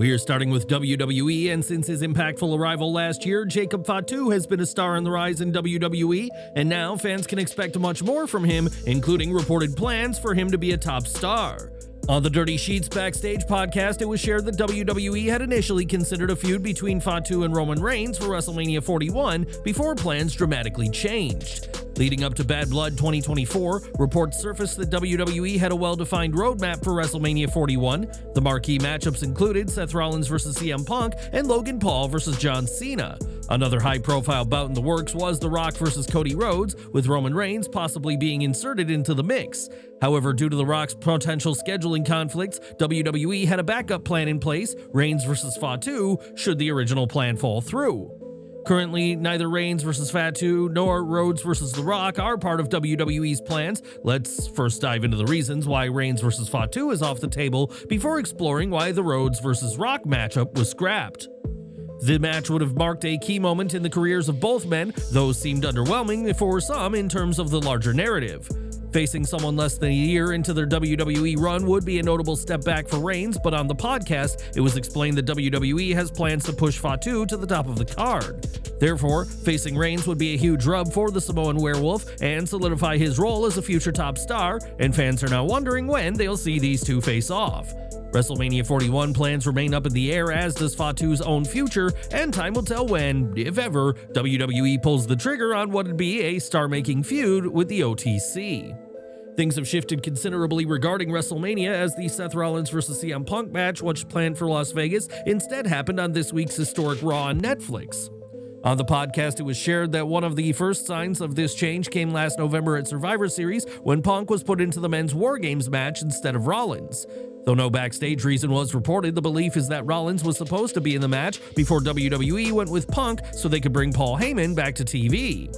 We're starting with WWE, and since his impactful arrival last year, Jacob Fatu has been a star on the rise in WWE, and now fans can expect much more from him, including reported plans for him to be a top star. On the Dirty Sheets Backstage podcast, it was shared that WWE had initially considered a feud between Fatu and Roman Reigns for WrestleMania 41 before plans dramatically changed. Leading up to Bad Blood 2024, reports surfaced that WWE had a well-defined roadmap for WrestleMania 41. The marquee matchups included Seth Rollins vs. CM Punk and Logan Paul vs. John Cena. Another high-profile bout in the works was The Rock vs. Cody Rhodes, with Roman Reigns possibly being inserted into the mix. However, due to The Rock's potential scheduling conflicts, WWE had a backup plan in place, Reigns vs. Fatu, should the original plan fall through. Currently, neither Reigns vs. Fatu nor Rhodes vs. The Rock are part of WWE's plans. Let's first dive into the reasons why Reigns vs. Fatu is off the table before exploring why the Rhodes vs. Rock matchup was scrapped. The match would have marked a key moment in the careers of both men, though seemed underwhelming for some in terms of the larger narrative. Facing someone less than a year into their WWE run would be a notable step back for Reigns, but on the podcast, it was explained that WWE has plans to push Fatu to the top of the card. Therefore, facing Reigns would be a huge rub for the Samoan Werewolf and solidify his role as a future top star, and fans are now wondering when they'll see these two face off. WrestleMania 41 plans remain up in the air, as does Fatu's own future, and time will tell when, if ever, WWE pulls the trigger on what would be a star-making feud with the OTC. Things have shifted considerably regarding WrestleMania, as the Seth Rollins vs. CM Punk match, which planned for Las Vegas, instead happened on this week's historic Raw on Netflix. On the podcast, it was shared that one of the first signs of this change came last November at Survivor Series, when Punk was put into the men's War Games match instead of Rollins. Though no backstage reason was reported, the belief is that Rollins was supposed to be in the match before WWE went with Punk so they could bring Paul Heyman back to TV.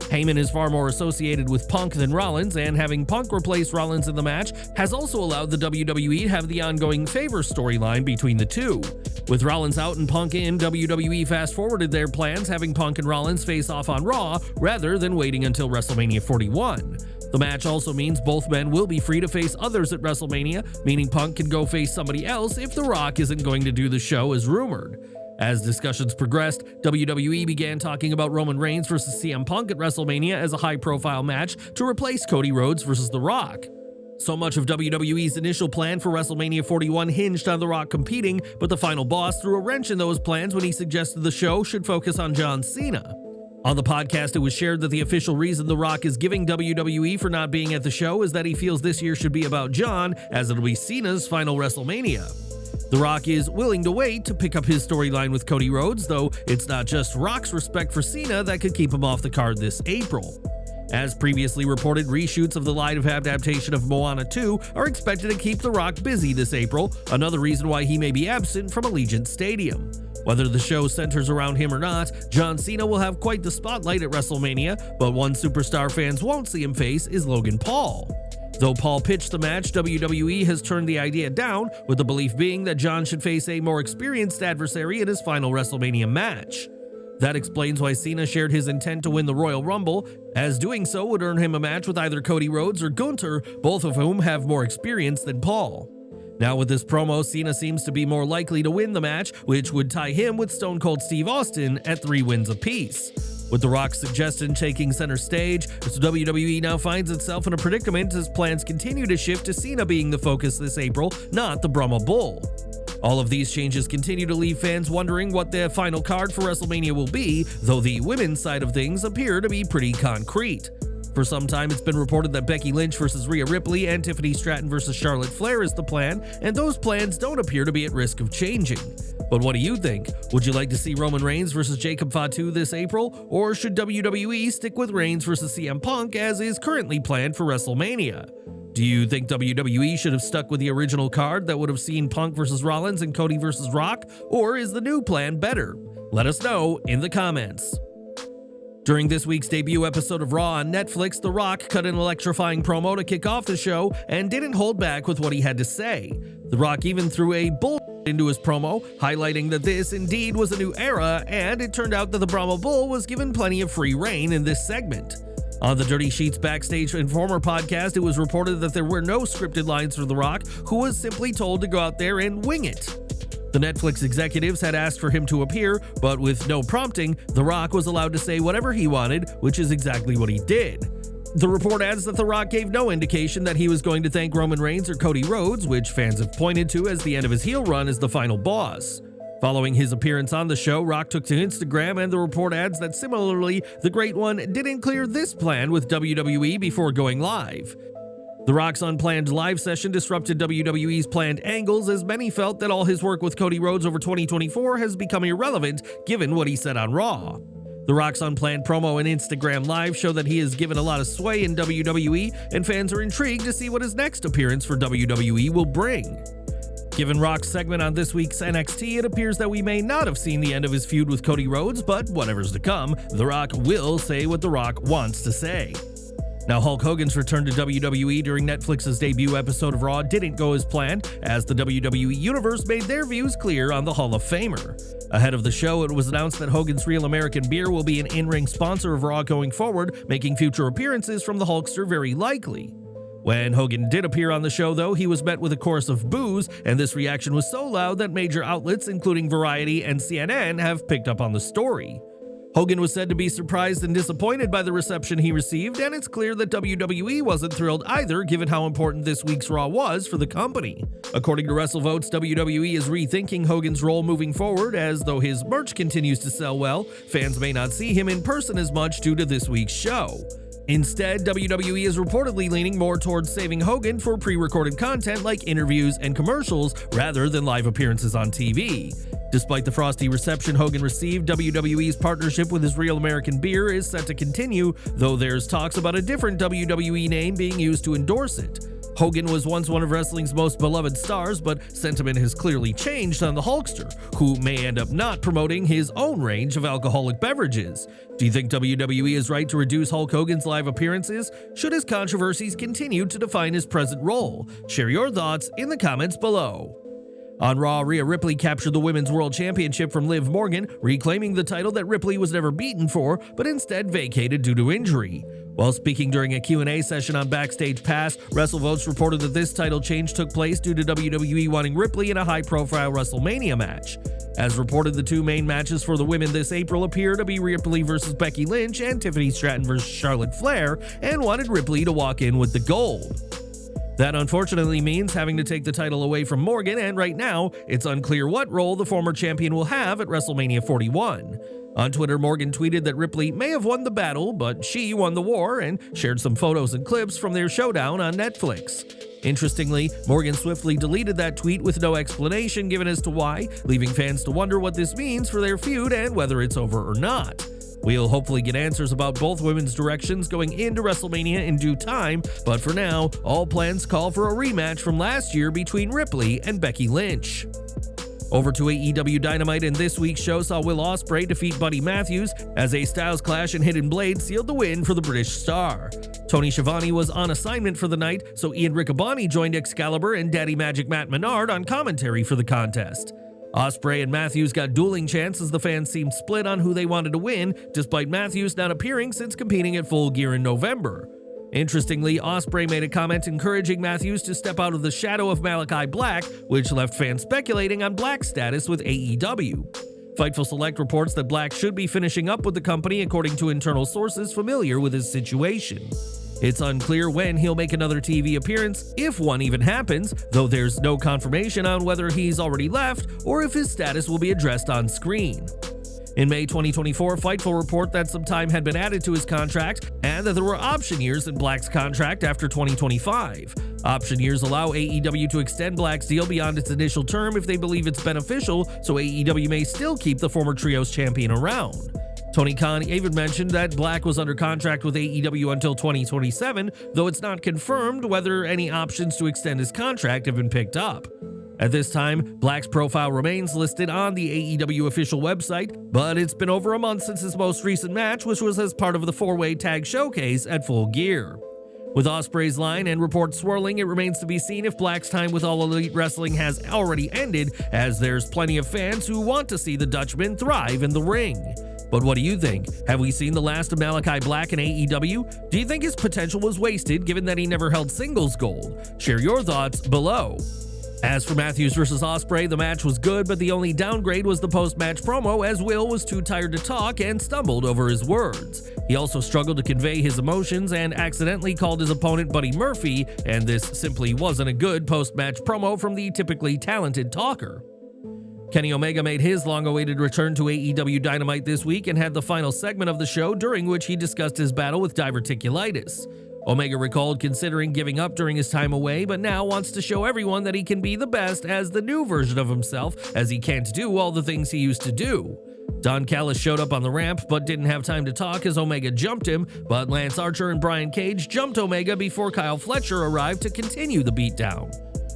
Heyman is far more associated with Punk than Rollins, and having Punk replace Rollins in the match has also allowed the WWE to have the ongoing favor storyline between the two. With Rollins out and Punk in, WWE fast-forwarded their plans, having Punk and Rollins face off on Raw rather than waiting until WrestleMania 41. The match also means both men will be free to face others at WrestleMania, meaning Punk can go face somebody else if The Rock isn't going to do the show as rumored. As discussions progressed, WWE began talking about Roman Reigns vs. CM Punk at WrestleMania as a high-profile match to replace Cody Rhodes vs. The Rock. So much of WWE's initial plan for WrestleMania 41 hinged on The Rock competing, but the final boss threw a wrench in those plans when he suggested the show should focus on John Cena. On the podcast, it was shared that the official reason The Rock is giving WWE for not being at the show is that he feels this year should be about John, as it'll be Cena's final WrestleMania. The Rock is willing to wait to pick up his storyline with Cody Rhodes, though it's not just Rock's respect for Cena that could keep him off the card this April. As previously reported, reshoots of the live adaptation of Moana 2 are expected to keep The Rock busy this April, another reason why he may be absent from Allegiant Stadium. Whether the show centers around him or not, John Cena will have quite the spotlight at WrestleMania, but one superstar fans won't see him face is Logan Paul. Though Paul pitched the match, WWE has turned the idea down, with the belief being that John should face a more experienced adversary in his final WrestleMania match. That explains why Cena shared his intent to win the Royal Rumble, as doing so would earn him a match with either Cody Rhodes or Gunther, both of whom have more experience than Paul. Now with this promo, Cena seems to be more likely to win the match, which would tie him with Stone Cold Steve Austin at 3 wins apiece. With The Rock's suggestion taking center stage, WWE now finds itself in a predicament as plans continue to shift to Cena being the focus this April, not the Brahma Bull. All of these changes continue to leave fans wondering what the final card for WrestleMania will be, though the women's side of things appear to be pretty concrete. For some time, it's been reported that Becky Lynch vs. Rhea Ripley and Tiffany Stratton vs. Charlotte Flair is the plan, and those plans don't appear to be at risk of changing. But what do you think? Would you like to see Roman Reigns vs. Jacob Fatu this April, or should WWE stick with Reigns vs. CM Punk as is currently planned for WrestleMania? Do you think WWE should have stuck with the original card that would have seen Punk vs. Rollins and Cody vs. Rock, or is the new plan better? Let us know in the comments. During this week's debut episode of Raw on Netflix, The Rock cut an electrifying promo to kick off the show and didn't hold back with what he had to say. The Rock even threw a bull into his promo, highlighting that this indeed was a new era, and it turned out that the Brahma Bull was given plenty of free reign in this segment. On the Dirty Sheets Backstage Informer podcast, it was reported that there were no scripted lines for The Rock, who was simply told to go out there and wing it. The Netflix executives had asked for him to appear, but with no prompting, The Rock was allowed to say whatever he wanted, which is exactly what he did. The report adds that The Rock gave no indication that he was going to thank Roman Reigns or Cody Rhodes, which fans have pointed to as the end of his heel run as the final boss. Following his appearance on the show, Rock took to Instagram, and the report adds that similarly, the Great One didn't clear this plan with WWE before going live. The Rock's unplanned live session disrupted WWE's planned angles, as many felt that all his work with Cody Rhodes over 2024 has become irrelevant given what he said on Raw. The Rock's unplanned promo and Instagram Live show that he has given a lot of sway in WWE, and fans are intrigued to see what his next appearance for WWE will bring. Given Rock's segment on this week's NXT, it appears that we may not have seen the end of his feud with Cody Rhodes, but whatever's to come, The Rock will say what The Rock wants to say. Now, Hulk Hogan's return to WWE during Netflix's debut episode of Raw didn't go as planned, as the WWE Universe made their views clear on the Hall of Famer. Ahead of the show, it was announced that Hogan's Real American Beer will be an in-ring sponsor of Raw going forward, making future appearances from the Hulkster very likely. When Hogan did appear on the show, though, he was met with a chorus of boos, and this reaction was so loud that major outlets, including Variety and CNN, have picked up on the story. Hogan was said to be surprised and disappointed by the reception he received, and it's clear that WWE wasn't thrilled either, given how important this week's Raw was for the company. According to WrestleVotes, WWE is rethinking Hogan's role moving forward, as though his merch continues to sell well, fans may not see him in person as much due to this week's show. Instead, WWE is reportedly leaning more towards saving Hogan for pre-recorded content like interviews and commercials rather than live appearances on TV. Despite the frosty reception Hogan received, WWE's partnership with his Real American Beer is set to continue, though there's talks about a different WWE name being used to endorse it. Hogan was once one of wrestling's most beloved stars, but sentiment has clearly changed on the Hulkster, who may end up not promoting his own range of alcoholic beverages. Do you think WWE is right to reduce Hulk Hogan's live appearances? Should his controversies continue to define his present role? Share your thoughts in the comments below. On Raw, Rhea Ripley captured the Women's World Championship from Liv Morgan, reclaiming the title that Ripley was never beaten for, but instead vacated due to injury. While speaking during a Q&A session on Backstage Pass, WrestleVotes reported that this title change took place due to WWE wanting Ripley in a high-profile WrestleMania match. As reported, the two main matches for the women this April appear to be Ripley vs. Becky Lynch and Tiffany Stratton vs. Charlotte Flair, and wanted Ripley to walk in with the gold. That unfortunately means having to take the title away from Morgan, and right now, it's unclear what role the former champion will have at WrestleMania 41. On Twitter, Morgan tweeted that Ripley may have won the battle, but she won the war, and shared some photos and clips from their showdown on Netflix. Interestingly, Morgan swiftly deleted that tweet with no explanation given as to why, leaving fans to wonder what this means for their feud and whether it's over or not. We'll hopefully get answers about both women's directions going into WrestleMania in due time, but for now, all plans call for a rematch from last year between Ripley and Becky Lynch. Over to AEW Dynamite, and this week's show saw Will Ospreay defeat Buddy Matthews as a Styles Clash and Hidden Blade sealed the win for the British Star. Tony Schiavone was on assignment for the night, so Ian Riccaboni joined Excalibur and Daddy Magic Matt Menard on commentary for the contest. Ospreay and Matthews got dueling chants as the fans seemed split on who they wanted to win, despite Matthews not appearing since competing at Full Gear in November. Interestingly, Ospreay made a comment encouraging Matthews to step out of the shadow of Malakai Black, which left fans speculating on Black's status with AEW. Fightful Select reports that Black should be finishing up with the company according to internal sources familiar with his situation. It's unclear when he'll make another TV appearance, if one even happens, though there's no confirmation on whether he's already left or if his status will be addressed on screen. In May 2024, Fightful report that some time had been added to his contract and that there were option years in Black's contract after 2025. Option years allow AEW to extend Black's deal beyond its initial term if they believe it's beneficial, so AEW may still keep the former Trios champion around. Tony Khan even mentioned that Black was under contract with AEW until 2027, though it's not confirmed whether any options to extend his contract have been picked up. At this time, Black's profile remains listed on the AEW official website, but it's been over a month since his most recent match, which was as part of the four-way tag showcase at Full Gear. With Ospreay's line and reports swirling, it remains to be seen if Black's time with All Elite Wrestling has already ended, as there's plenty of fans who want to see the Dutchman thrive in the ring. But what do you think? Have we seen the last of Malakai Black in AEW? Do you think his potential was wasted given that he never held singles gold? Share your thoughts below. As for Matthews vs. Ospreay, the match was good, but the only downgrade was the post-match promo, as Will was too tired to talk and stumbled over his words. He also struggled to convey his emotions and accidentally called his opponent Buddy Murphy, and this simply wasn't a good post-match promo from the typically talented talker. Kenny Omega made his long-awaited return to AEW Dynamite this week and had the final segment of the show, during which he discussed his battle with diverticulitis. Omega recalled considering giving up during his time away, but now wants to show everyone that he can be the best as the new version of himself, as he can't do all the things he used to do. Don Callis showed up on the ramp, but didn't have time to talk as Omega jumped him, but Lance Archer and Brian Cage jumped Omega before Kyle Fletcher arrived to continue the beatdown.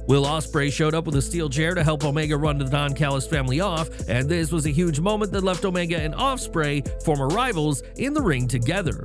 Will Ospreay showed up with a steel chair to help Omega run the Don Callis family off, and this was a huge moment that left Omega and Ospreay, former rivals, in the ring together.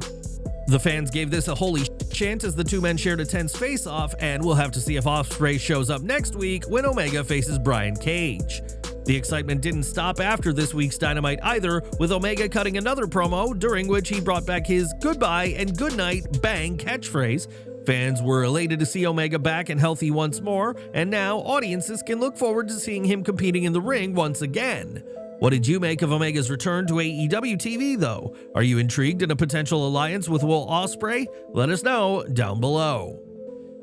The fans gave this a holy chant as the two men shared a tense face-off, and we'll have to see if Ospreay shows up next week when Omega faces Brian Cage. The excitement didn't stop after this week's Dynamite either, with Omega cutting another promo, during which he brought back his goodbye and goodnight bang catchphrase. Fans were elated to see Omega back and healthy once more, and now audiences can look forward to seeing him competing in the ring once again. What did you make of Omega's return to AEW TV, though? Are you intrigued in a potential alliance with Will Ospreay? Let us know down below.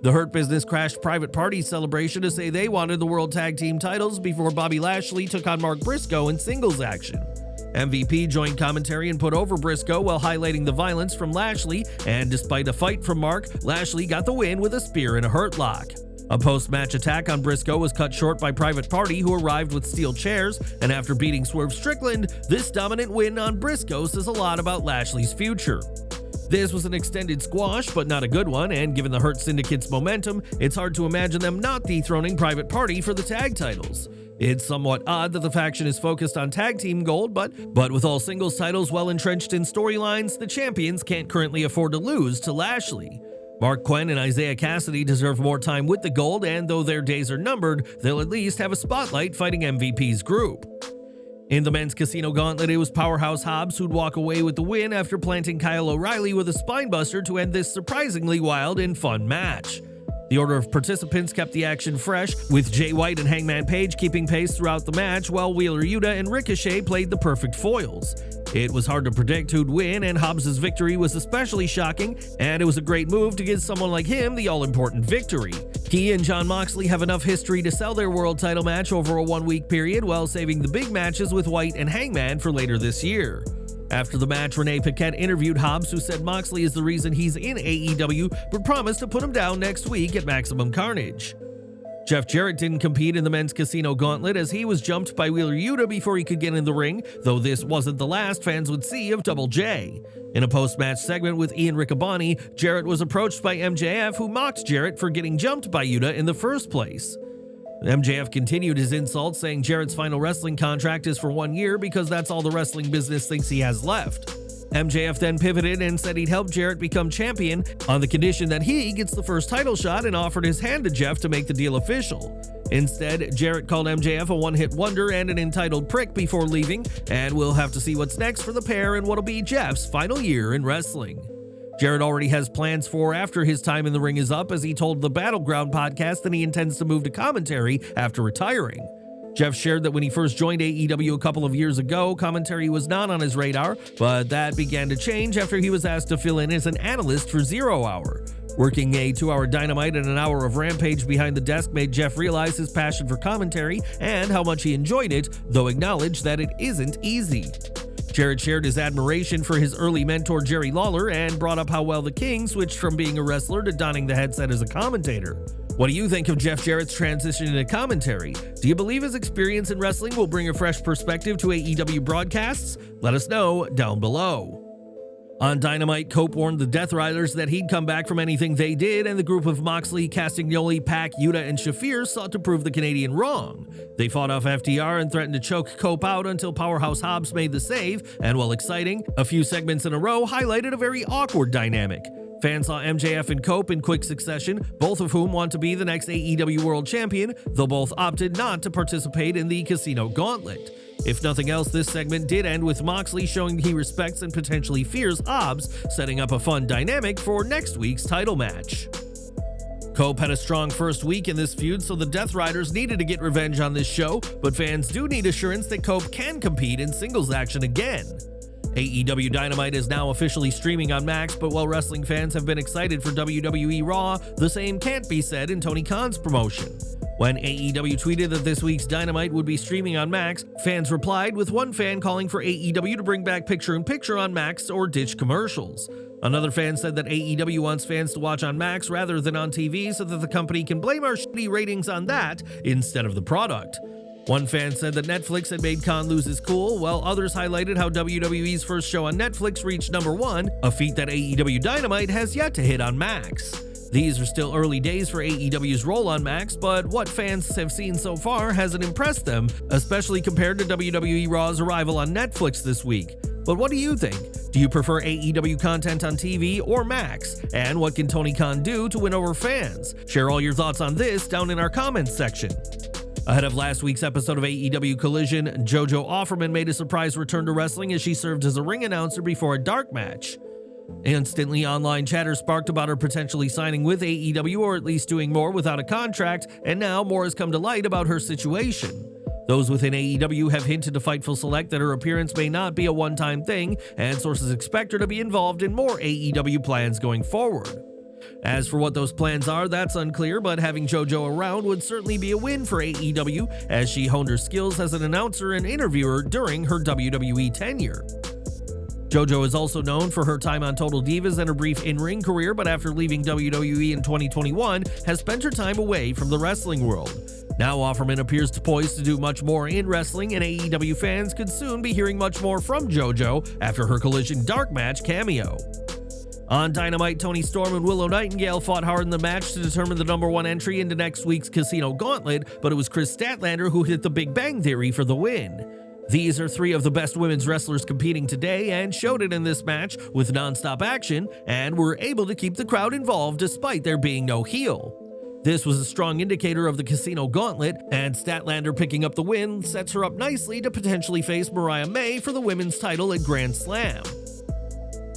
The Hurt Business crashed Private Party's celebration to say they wanted the World Tag Team titles before Bobby Lashley took on Mark Briscoe in singles action. MVP joined commentary and put over Briscoe while highlighting the violence from Lashley, and despite a fight from Mark, Lashley got the win with a spear and a hurt lock. A post-match attack on Briscoe was cut short by Private Party, who arrived with steel chairs, and after beating Swerve Strickland, this dominant win on Briscoe says a lot about Lashley's future. This was an extended squash, but not a good one, and given the Hurt Syndicate's momentum, it's hard to imagine them not dethroning Private Party for the tag titles. It's somewhat odd that the faction is focused on tag team gold, but with all singles titles well entrenched in storylines, the champions can't currently afford to lose to Lashley. Mark Quinn and Isaiah Cassidy deserve more time with the gold, and though their days are numbered, they'll at least have a spotlight fighting MVP's group. In the men's casino gauntlet, it was Powerhouse Hobbs who'd walk away with the win after planting Kyle O'Reilly with a spinebuster to end this surprisingly wild and fun match. The order of participants kept the action fresh, with Jay White and Hangman Page keeping pace throughout the match, while Wheeler Yuta and Ricochet played the perfect foils. It was hard to predict who'd win, and Hobbs' victory was especially shocking, and it was a great move to give someone like him the all-important victory. He and Jon Moxley have enough history to sell their world title match over a one-week period, while saving the big matches with White and Hangman for later this year. After the match, Renee Paquette interviewed Hobbs, who said Moxley is the reason he's in AEW, but promised to put him down next week at Maximum Carnage. Jeff Jarrett didn't compete in the men's casino gauntlet as he was jumped by Wheeler Yuta before he could get in the ring, though this wasn't the last fans would see of Double J. In a post-match segment with Ian Riccaboni, Jarrett was approached by MJF, who mocked Jarrett for getting jumped by Yuta in the first place. MJF continued his insults, saying Jarrett's final wrestling contract is for 1 year because that's all the wrestling business thinks he has left. MJF then pivoted and said he'd help Jarrett become champion on the condition that he gets the first title shot, and offered his hand to Jeff to make the deal official. Instead, Jarrett called MJF a one-hit wonder and an entitled prick before leaving, and we'll have to see what's next for the pair and what'll be Jeff's final year in wrestling. Jarrett already has plans for after his time in the ring is up, as he told the Battleground podcast that he intends to move to commentary after retiring. Jeff shared that when he first joined AEW a couple of years ago, commentary was not on his radar, but that began to change after he was asked to fill in as an analyst for 0 Hour. Working a 2-hour Dynamite and an hour of Rampage behind the desk made Jeff realize his passion for commentary and how much he enjoyed it, though acknowledged that it isn't easy. Jarrett shared his admiration for his early mentor Jerry Lawler and brought up how well the King switched from being a wrestler to donning the headset as a commentator. What do you think of Jeff Jarrett's transition into commentary? Do you believe his experience in wrestling will bring a fresh perspective to AEW broadcasts? Let us know down below. On Dynamite, Cope warned the Death Riders that he'd come back from anything they did, and the group of Moxley, Castagnoli, Pac, Yuta, and Shafir sought to prove the Canadian wrong. They fought off FTR and threatened to choke Cope out until Powerhouse Hobbs made the save, and while exciting, a few segments in a row highlighted a very awkward dynamic. Fans saw MJF and Cope in quick succession, both of whom want to be the next AEW World Champion, though both opted not to participate in the Casino Gauntlet. If nothing else, this segment did end with Moxley showing he respects and potentially fears Hobbs, setting up a fun dynamic for next week's title match. Cope had a strong first week in this feud, so the Death Riders needed to get revenge on this show, but fans do need assurance that Cope can compete in singles action again. AEW Dynamite is now officially streaming on Max, but while wrestling fans have been excited for WWE Raw, the same can't be said in Tony Khan's promotion. When AEW tweeted that this week's Dynamite would be streaming on Max, fans replied, with one fan calling for AEW to bring back picture-in-picture on Max or ditch commercials. Another fan said that AEW wants fans to watch on Max rather than on TV so that the company can blame our shitty ratings on that instead of the product. One fan said that Netflix had made Khan lose his cool, while others highlighted how WWE's first show on Netflix reached #1, a feat that AEW Dynamite has yet to hit on Max. These are still early days for AEW's role on Max, but what fans have seen so far hasn't impressed them, especially compared to WWE Raw's arrival on Netflix this week. But what do you think? Do you prefer AEW content on TV or Max? And what can Tony Khan do to win over fans? Share all your thoughts on this down in our comments section. Ahead of last week's episode of AEW Collision, Jojo Offerman made a surprise return to wrestling as she served as a ring announcer before a dark match. Instantly, online chatter sparked about her potentially signing with AEW or at least doing more without a contract, and now more has come to light about her situation. Those within AEW have hinted to Fightful Select that her appearance may not be a one-time thing, and sources expect her to be involved in more AEW plans going forward. As for what those plans are, that's unclear, but having JoJo around would certainly be a win for AEW, as she honed her skills as an announcer and interviewer during her WWE tenure. JoJo is also known for her time on Total Divas and her brief in-ring career, but after leaving WWE in 2021, has spent her time away from the wrestling world. Now Offerman appears poised to do much more in wrestling, and AEW fans could soon be hearing much more from JoJo after her Collision Dark Match cameo. On Dynamite, Toni Storm and Willow Nightingale fought hard in the match to determine the #1 entry into next week's Casino Gauntlet, but it was Kris Statlander who hit the Big Bang Theory for the win. These are three of the best women's wrestlers competing today and showed it in this match with non-stop action and were able to keep the crowd involved despite there being no heel. This was a strong indicator of the Casino Gauntlet, and Statlander picking up the win sets her up nicely to potentially face Mariah May for the women's title at Grand Slam.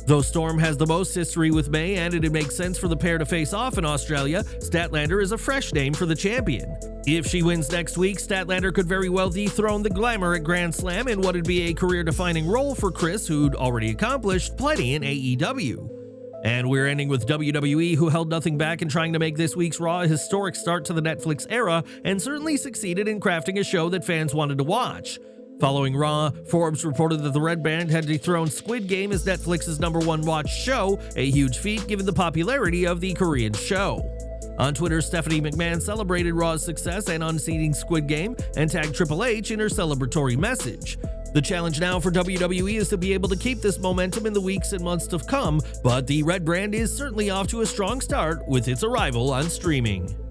Though Storm has the most history with May and it'd make sense for the pair to face off in Australia, Statlander is a fresh name for the champion. If she wins next week, Statlander could very well dethrone the Glamour at Grand Slam in what would be a career-defining role for Kris, who'd already accomplished plenty in AEW. And we're ending with WWE, who held nothing back in trying to make this week's Raw a historic start to the Netflix era and certainly succeeded in crafting a show that fans wanted to watch. Following Raw, Forbes reported that the Red Band had dethroned Squid Game as Netflix's #1 watched show, a huge feat given the popularity of the Korean show. On Twitter, Stephanie McMahon celebrated Raw's success and unseating Squid Game and tagged Triple H in her celebratory message. The challenge now for WWE is to be able to keep this momentum in the weeks and months to come, but the Red Brand is certainly off to a strong start with its arrival on streaming.